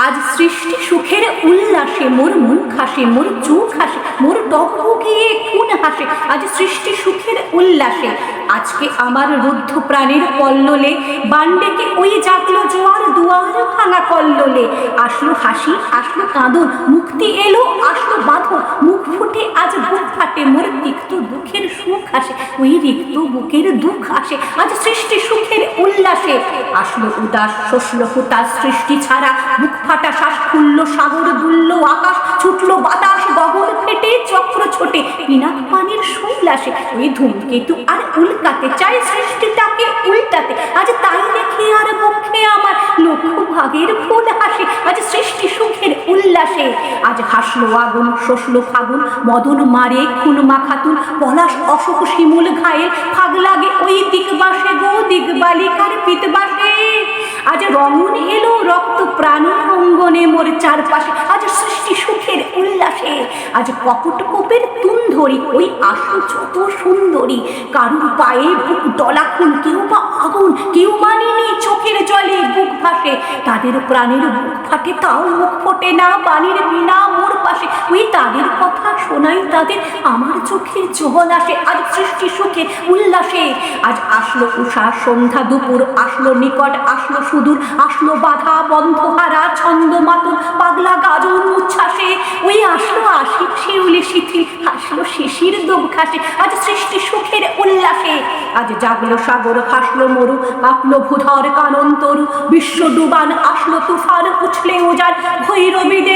আজ সৃষ্টি সুখের উল্লাসে মোর মুখ হাসে, মোর চোখ হাসে, মোর টকবকিয়ে খুন হাসে। আজ সৃষ্টি সুখের উল্লাসে আজকে আমার রুদ্ধ প্রাণের কল্লোলে বান্ডেকে ওই জাগলো জোয়ার দুয়ার ভাঙা কল্লোলে। আসলো হাসি, আসলো কাঁদন, মুক্তি এলো, আসলো বাঁধন, মুখ ফুটে আজ বুক ফাটে, মোর তিক্ত দুঃখের সুখ আসে, ওই রিক্ত বুকের দুঃখ আসে। আজ সৃষ্টি সুখের উল্লাসে আসলো উদাস, শোষল হুতাশ সৃষ্টি ছাড়া, বুক ফাটা শ্বাস খুলল সাগর দুলল আকাশ, ছুটলো বাতাস গগন ফেটে চক্র ছোটে, পিনাক পানির শৈলাসে। ওই ধূমকেতু আর উল্কাতে চায় সৃষ্টিটাকে উল্টাতে, আজ তাই দেখে আর বক্ষে আমার লক্ষ ভাগের ফুল হাসে। আজ সৃষ্টি সুখের উল্লাসে আজ হাসলো আগুন, শোষল ফাগুন, মদন মারে খুন মাখাতুন, পলাশ অশোক শিমুল ঘায়েল, ফাগ লাগে ওই দিগবাসে গো দিগবালিকার পিতবাসে। আজ রঙন এলো রক্ত প্রাণী অঙ্গনে মোর চারপাশে, আজ সৃষ্টি সুখের উল্লাসে আজ কপট কোপের তুন ধরি, ওই আসো যত সুন্দরী, কারুর পায়ে বুক ডলা খুন, কেউ বা আগুন, কেউ মানেনি চোখের জলে বুক ভাসে, তাদের প্রাণের বুক ফাটে তাও মুখ ফোটে না, বাণীর বিনা মোর পাশে, ওই তাদের কথা শোনাই তাদের আমার চোখের জল আসে। আজ সৃষ্টি সুখের উল্লাসে আজ আসলো উষা সন্ধ্যা দুপুর, আসলো নিকট আসলো সুদূর, আসলো বাধা বন্ধ হারা ছন্দ মাতুর পাগলা গাজন উচ্ছ্বাসে, ওই আসলো আশিক শিউলি শিথিল, আসলো শিশির দোব খাসে। আজ সৃষ্টি সুখের উল্লাসে আজ জাগলো সাগর, হাসলো মরু, কাঁপলো ভূধর কানন তরু, বিশ্ব ডুবান আসলো তুফান, উছলে উজান ভৈরবীদের